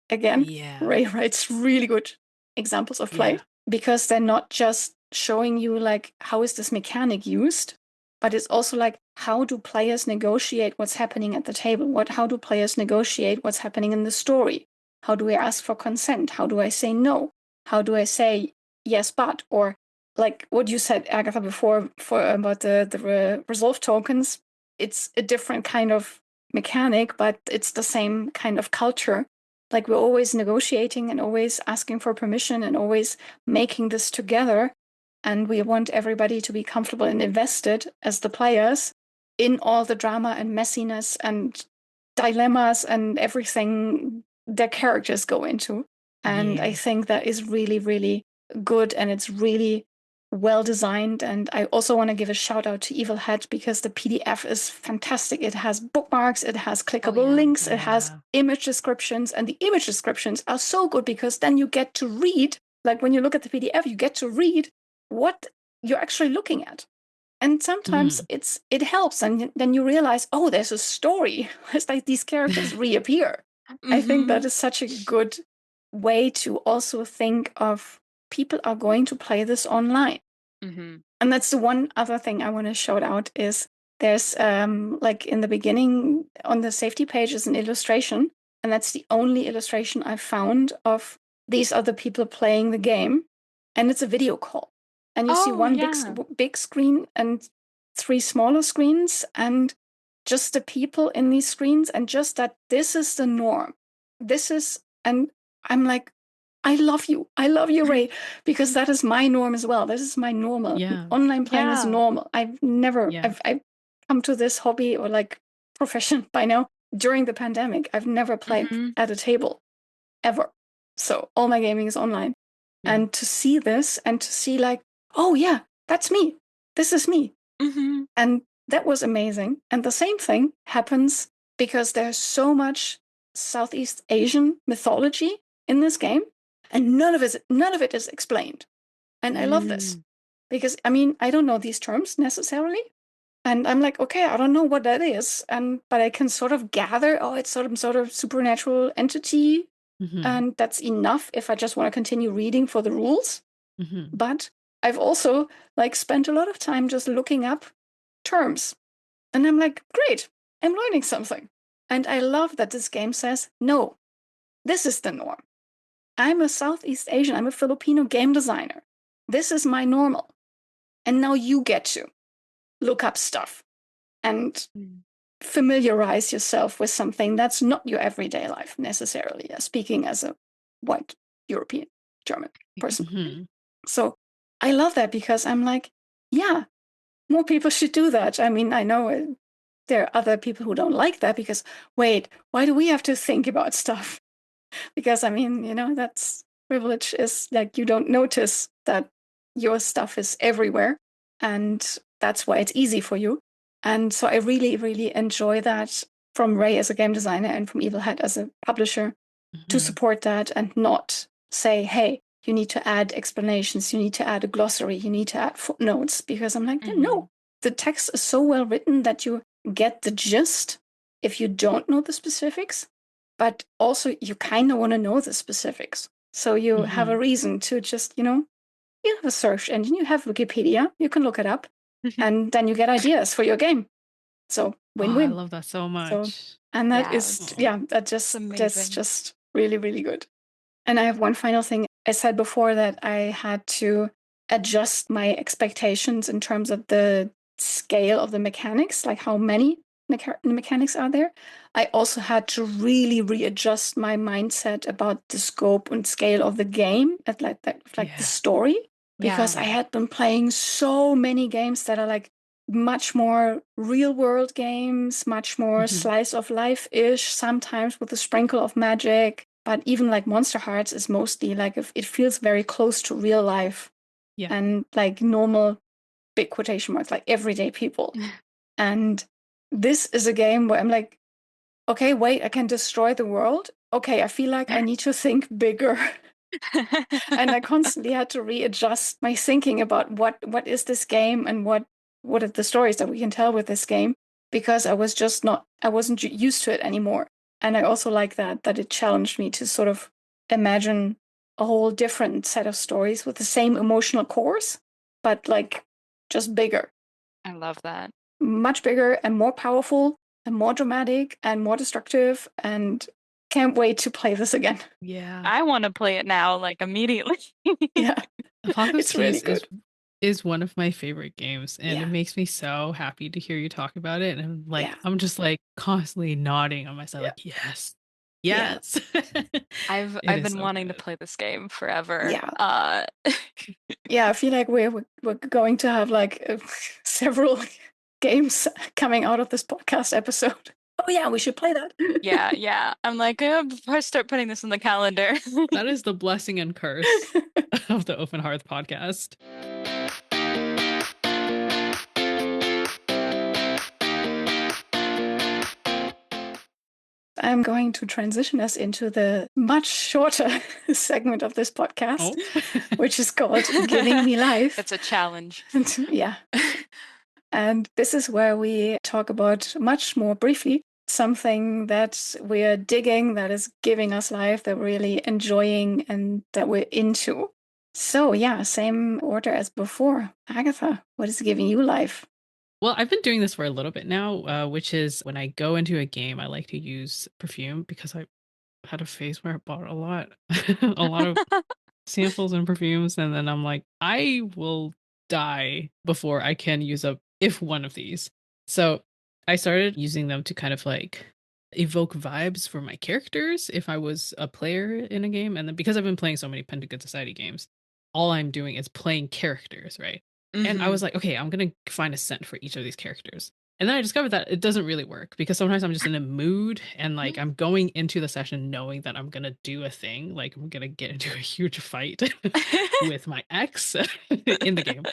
Again, Ray writes really good examples of play because they're not just showing you like how is this mechanic used, but it's also like, how do players negotiate what's happening at the table? How do players negotiate what's happening in the story? How do I ask for consent? How do I say no? How do I say yes, but? Or like what you said, Agatha, before about the resolve tokens. It's a different kind of mechanic, but it's the same kind of culture. Like, we're always negotiating and always asking for permission and always making this together. And we want everybody to be comfortable and invested as the players in all the drama and messiness and dilemmas and everything their characters go into. And I think that is really, really good, and it's really well designed. And I also want to give a shout out to Evil Hat, because the PDF is fantastic. It has bookmarks, it has clickable links, it has image descriptions, and the image descriptions are so good because then you get to read, like when you look at the PDF, you get to read what you're actually looking at. And sometimes it helps, and then you realize, oh, there's a story. It's like these characters reappear. I think that is such a good way to also think of people are going to play this online. And that's the one other thing I want to shout out is there's like in the beginning on the safety page is an illustration, and that's the only illustration I've found of these other people playing the game, and it's a video call. And you see one big screen and 3 smaller screens, and just the people in these screens, and just that this is the norm. This is, and I'm like, I love you, Ray, because that is my norm as well. This is my normal. Online playing is normal. I've never, I've come to this hobby or like profession by now during the pandemic. I've never played at a table ever. So all my gaming is online. And to see this and to see like, oh yeah, that's me. This is me. And that was amazing. And the same thing happens because there's so much Southeast Asian mythology in this game, and none of it is explained. And I love this because, I mean, I don't know these terms necessarily. And I'm like, okay, I don't know what that is. But I can sort of gather, oh, it's some sort of supernatural entity. And that's enough if I just want to continue reading for the rules. But I've also like spent a lot of time just looking up terms. And I'm like, great, I'm learning something. And I love that this game says, no, this is the norm. I'm a Southeast Asian, I'm a Filipino game designer. This is my normal. And now you get to look up stuff and familiarize yourself with something that's not your everyday life necessarily, speaking as a white European German person. Mm-hmm. So I love that because I'm like, yeah, more people should do that. I mean, I know there are other people who don't like that because, wait, why do we have to think about stuff? Because, I mean, that's privilege is like you don't notice that your stuff is everywhere. And that's why it's easy for you. And so I really, really enjoy that from Ray as a game designer and from Evil Hat as a publisher to support that and not say, hey, you need to add explanations, you need to add a glossary, you need to add footnotes, because I'm like, no, the text is so well written that you get the gist if you don't know the specifics, but also you kind of want to know the specifics. So you have a reason to just, you have a search engine, you have Wikipedia, you can look it up, and then you get ideas for your game. So win-win. I love that so much. And that that's just really, really good. And I have one final thing. I said before that I had to adjust my expectations in terms of the scale of the mechanics, like how many mechanics are there. I also had to really readjust my mindset about the scope and scale of the game, the story, because I had been playing so many games that are like much more real world games, much more slice of life-ish, sometimes with a sprinkle of magic. But even like Monster Hearts is mostly like it feels very close to real life and like normal, big quotation marks, like everyday people. And this is a game where I'm like, okay, wait, I can destroy the world. Okay, I feel like I need to think bigger. And I constantly had to readjust my thinking about what is this game and what are the stories that we can tell with this game, because I wasn't used to it anymore. And I also like that it challenged me to sort of imagine a whole different set of stories with the same emotional cores, but like just bigger. I love that. Much bigger and more powerful and more dramatic and more destructive, and can't wait to play this again. Yeah. I want to play it now, like immediately. Yeah. Apocalypse It's really good. is one of my favorite games, and it makes me so happy to hear you talk about it. And I'm just like constantly nodding on myself, like yes. I've been wanting to play this game forever. Yeah, I feel like we're going to have like several games coming out of this podcast episode. Oh yeah, we should play that. Yeah. I'm like, before I start putting this in the calendar. That is the blessing and curse of the Open Hearth podcast. I'm going to transition us into the much shorter segment of this podcast, which is called Giving Me Life. It's a challenge. Yeah. And this is where we talk about much more briefly something that we're digging, that is giving us life, that we're really enjoying and that we're into. So yeah, same order as before. Agatha, what is giving you life? Well, I've been doing this for a little bit now, which is when I go into a game, I like to use perfume because I had a phase where I bought a lot of samples and perfumes. And then I'm like, I will die before I can use up if one of these. So I started using them to kind of like evoke vibes for my characters if I was a player in a game. And then because I've been playing so many Pentagon Society games, all I'm doing is playing characters, right? And I was like, okay, I'm going to find a scent for each of these characters. And then I discovered that it doesn't really work because sometimes I'm just in a mood and like I'm going into the session knowing that I'm going to do a thing. Like I'm going to get into a huge fight with my ex in the game.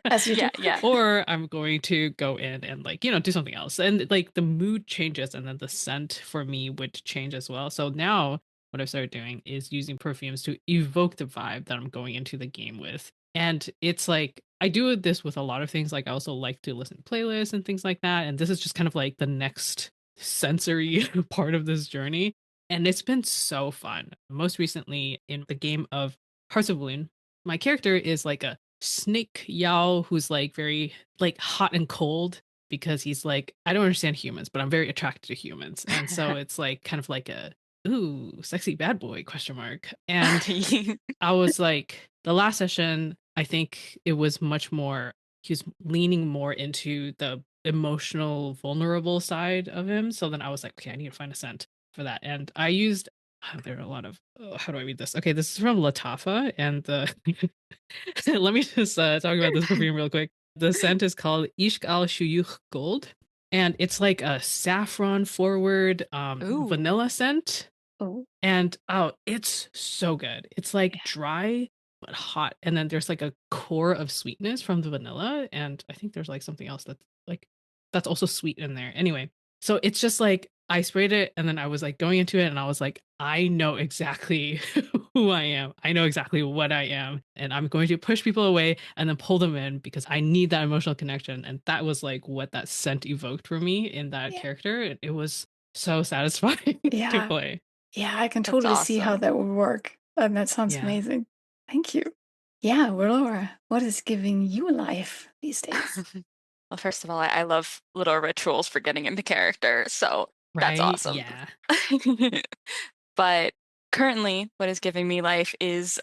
As you do. Yeah. Or I'm going to go in and like, do something else. And like the mood changes and then the scent for me would change as well. So now what I've started doing is using perfumes to evoke the vibe that I'm going into the game with. And it's like, I do this with a lot of things. Like I also like to listen to playlists and things like that. And this is just kind of like the next sensory part of this journey. And it's been so fun. Most recently in the game of Hearts of Balloon, my character is like a snake Yao who's like very like hot and cold because he's like, I don't understand humans, but I'm very attracted to humans. And so it's like kind of like a ooh, sexy bad boy, question mark. And I was like, the last session, I think it was much more, he was leaning more into the emotional, vulnerable side of him. So then I was like, okay, I need to find a scent for that. And I used, there are a lot of, how do I read this? Okay, this is from Latafa. And the, let me just talk about this perfume real quick. The scent is called Ishq al Shuyukh Gold. And it's like a saffron forward Ooh. vanilla scent. Oh, And oh, it's so good. It's like yeah. dry but hot. And then there's like a core of sweetness from the vanilla. And I think there's like something else that's like that's also sweet in there. Anyway, so it's just like I sprayed it and then I was like going into it and I was like, I know exactly who I am. I know exactly what I am. And I'm going to push people away and then pull them in because I need that emotional connection. And that was like what that scent evoked for me in that Yeah. character. It was so satisfying to Yeah. play. Yeah, I can That's totally see how awesome. that would work. And that sounds Yeah. amazing. Thank you. Yeah, Wyllora, what is giving you life these days? Well, first of all, I love little rituals for getting into character, so that's Right? awesome. Yeah. But currently, what is giving me life is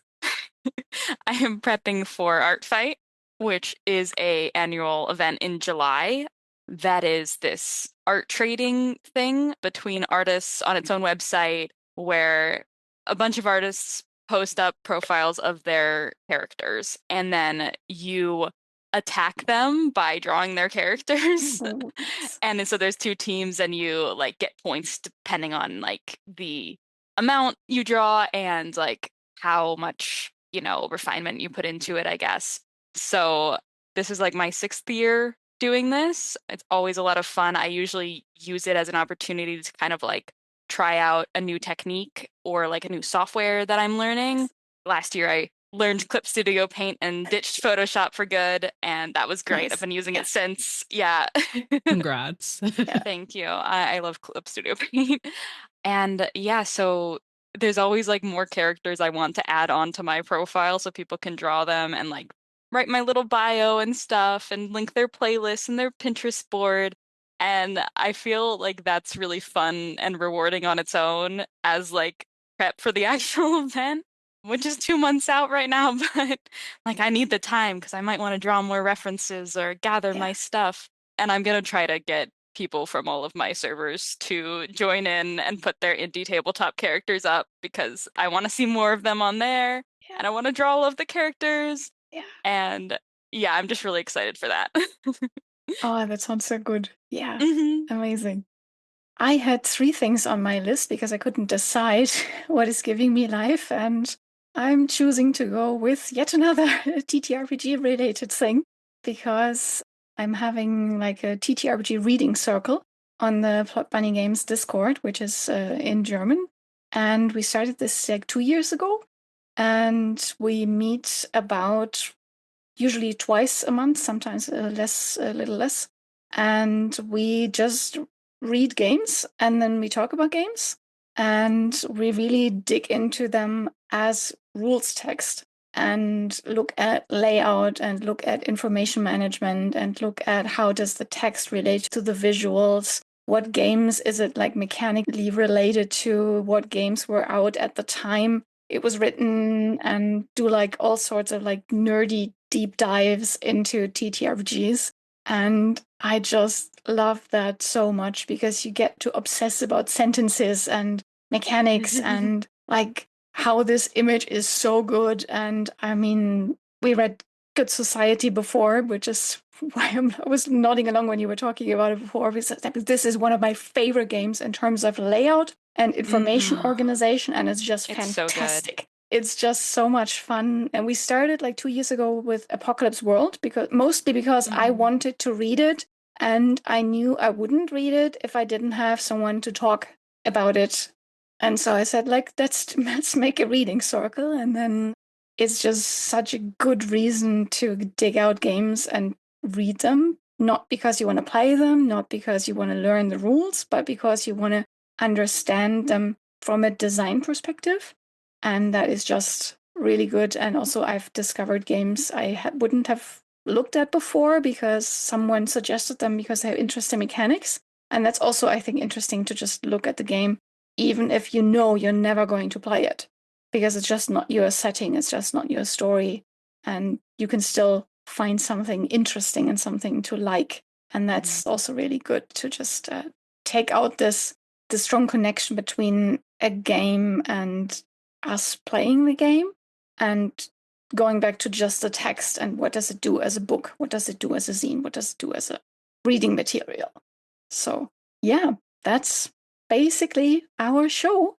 I am prepping for Art Fight, which is a annual event in July. That is this art trading thing between artists on its own website where a bunch of artists post up profiles of their characters and then you attack them by drawing their characters. Oh, nice. And so there's two teams and you like get points depending on like the amount you draw and like how much, refinement you put into it, I guess. So this is like my 6th year doing this. It's always a lot of fun. I usually use it as an opportunity to kind of like try out a new technique or like a new software that I'm learning. Last year I learned Clip Studio Paint and ditched Photoshop for good, and that was great. I've Nice. been using Yeah. it since. Yeah. Congrats. Yeah. Thank you. I love Clip Studio Paint. And yeah, so there's always like more characters I want to add on to my profile so people can draw them and like write my little bio and stuff and link their playlists and their Pinterest board. And I feel like that's really fun and rewarding on its own as like prep for the actual event, which is 2 months out right now. But like I need the time because I might want to draw more references or gather Yeah. my stuff. And I'm gonna try to get people from all of my servers to join in and put their indie tabletop characters up because I want to see more of them on there Yeah. and I want to draw all of the characters. Yeah. And yeah, I'm just really excited for that. Oh, that sounds so good. Yeah. hmm Amazing. I had 3 things on my list because I couldn't decide what is giving me life, and I'm choosing to go with yet another TTRPG related thing because I'm having like a TTRPG reading circle on the Plot Bunny Games Discord, which is in German. And we started this like 2 years ago, and we meet about usually twice a month, sometimes a little less. And we just read games and then we talk about games and we really dig into them as rules text and look at layout and look at information management and look at how does the text relate to the visuals. What games is it like mechanically related to? What games were out at the time it was written, and do like all sorts of like nerdy deep dives into TTRPGs. And I just love that so much because you get to obsess about sentences and mechanics and like how this image is so good. And I mean, we read Good Society before, which is why I was nodding along when you were talking about it before, because this is one of my favorite games in terms of layout and information organization, and it's just It's so good. fantastic. It's just so much fun. And we started like 2 years ago with Apocalypse World mostly because I wanted to read it and I knew I wouldn't read it if I didn't have someone to talk about it. And so I said, like, let's make a reading circle. And then it's just such a good reason to dig out games and read them. Not because you want to play them, not because you want to learn the rules, but because you want to understand them from a design perspective. And that is just really good. And also, I've discovered games I wouldn't have looked at before because someone suggested them because they have interesting mechanics. And that's also, I think, interesting to just look at the game even if you know you're never going to play it, because it's just not your setting, it's just not your story, and you can still find something interesting and something to like. And that's also really good to just take out the strong connection between a game and us playing the game, and going back to just the text and what does it do as a book, what does it do as a zine, what does it do as a reading material. So yeah, that's basically our show.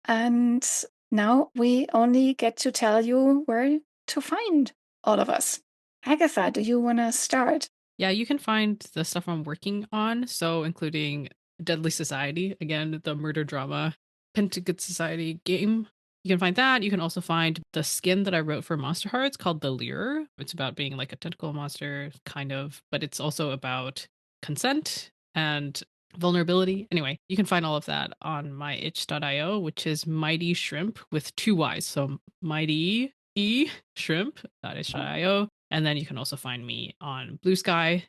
And now we only get to tell you where to find all of us. Agatha, do you want to start? Yeah, you can find the stuff I'm working on, so including Deadly Society, again, the murder drama Pentagon Society game. You can find that. You can also find the skin that I wrote for Monster Hearts called The Lure. It's about being like a tentacle monster, kind of, but it's also about consent and vulnerability. Anyway, you can find all of that on myitch.io, which is Mighty Shrimp with 2 Y's. So Mighty E shrimp.itch.io. And then you can also find me on Blue Sky.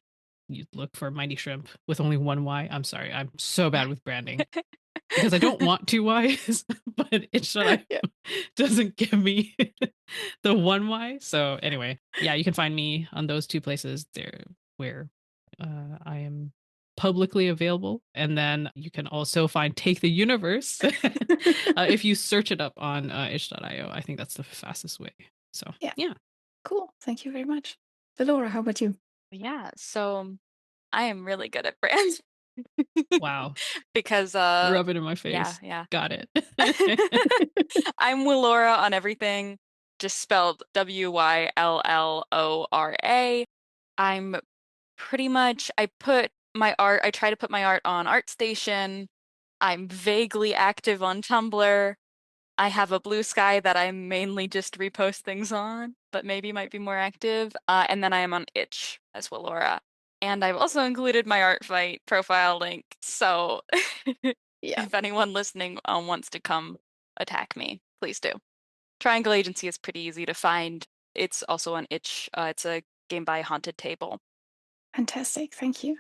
You look for Mighty Shrimp with only 1 Y. I'm sorry, I'm so bad with branding because I don't want 2 Y's, but itch.io doesn't give me the 1 Y. So anyway, yeah, you can find me on those 2 places there where I am publicly available. And then you can also find Take the Universe if you search it up on itch.io. I think that's the fastest way. So yeah. Cool. Thank you very much. Wyllora, how about you? Yeah, so I am really good at brands. Wow. Because rub it in my face. Yeah. Got it. I'm Wyllora on everything, just spelled Wyllora. I'm pretty much, I try to put my art on ArtStation. I'm vaguely active on Tumblr. I have a Blue Sky that I mainly just repost things on, but maybe might be more active. And then I am on Itch as Wyllora. And I've also included my Artfight profile link. So if anyone listening wants to come attack me, please do. Triangle Agency is pretty easy to find. It's also on Itch. It's a game by Haunted Table. Fantastic. Thank you.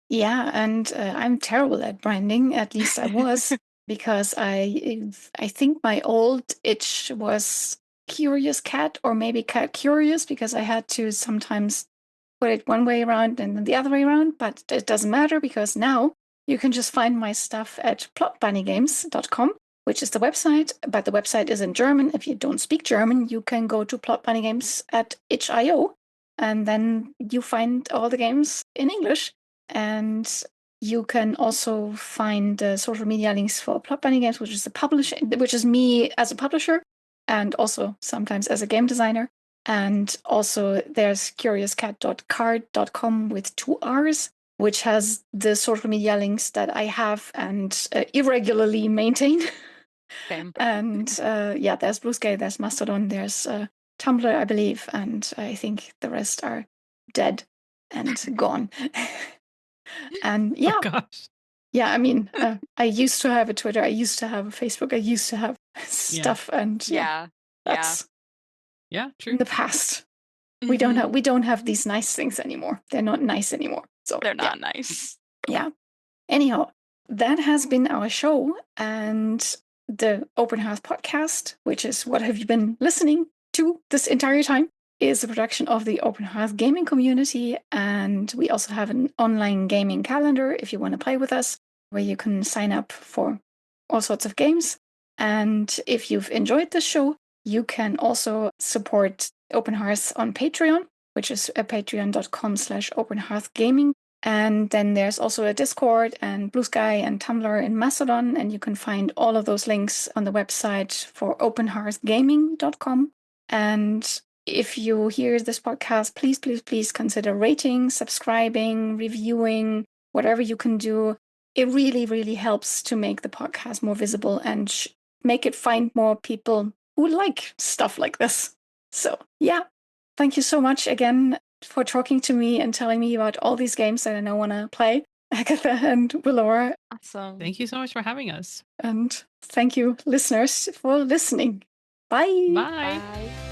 Yeah, and I'm terrible at branding. At least I was, because I think my old itch was Curious Cat, or maybe Cat Curious, because I had to sometimes put it one way around and then the other way around. But it doesn't matter, because now you can just find my stuff at plotbunnygames.com, which is the website. But the website is in German. If you don't speak German, you can go to Plot Bunny Games at itch.io. And then you find all the games in English. And you can also find the social media links for Plot Bunny Games, which is which is me as a publisher, and also sometimes as a game designer. And also there's curiouscat.card.com with 2 R's, which has the social media links that I have and irregularly maintain. Same. And there's Blue Sky, there's Mastodon, there's Tumblr, I believe, and I think the rest are dead and gone. And oh gosh. Yeah, I mean, I used to have a Twitter, I used to have a Facebook, I used to have stuff, and that's true. in the past. Mm-hmm. We don't have these nice things anymore. They're not nice anymore. So they're not nice. Yeah. Anyhow, that has been our show, and the Open Hearth podcast, which is what have you been listening to this entire time, is a production of the Open Hearth Gaming Community. And we also have an online gaming calendar if you want to play with us, where you can sign up for all sorts of games. And if you've enjoyed this show, you can also support Open Hearth on Patreon, which is patreon.com/openhearthgaming. And then there's also a Discord and Blue Sky and Tumblr and Mastodon. And you can find all of those links on the website for openhearthgaming.com. And if you hear this podcast, please, please, please consider rating, subscribing, reviewing, whatever you can do. It really, really helps to make the podcast more visible and make it find more people who like stuff like this. So, thank you so much again for talking to me and telling me about all these games that I now want to play, Agatha and Wyllora. Awesome. Thank you so much for having us. And thank you, listeners, for listening. Bye. Bye. Bye.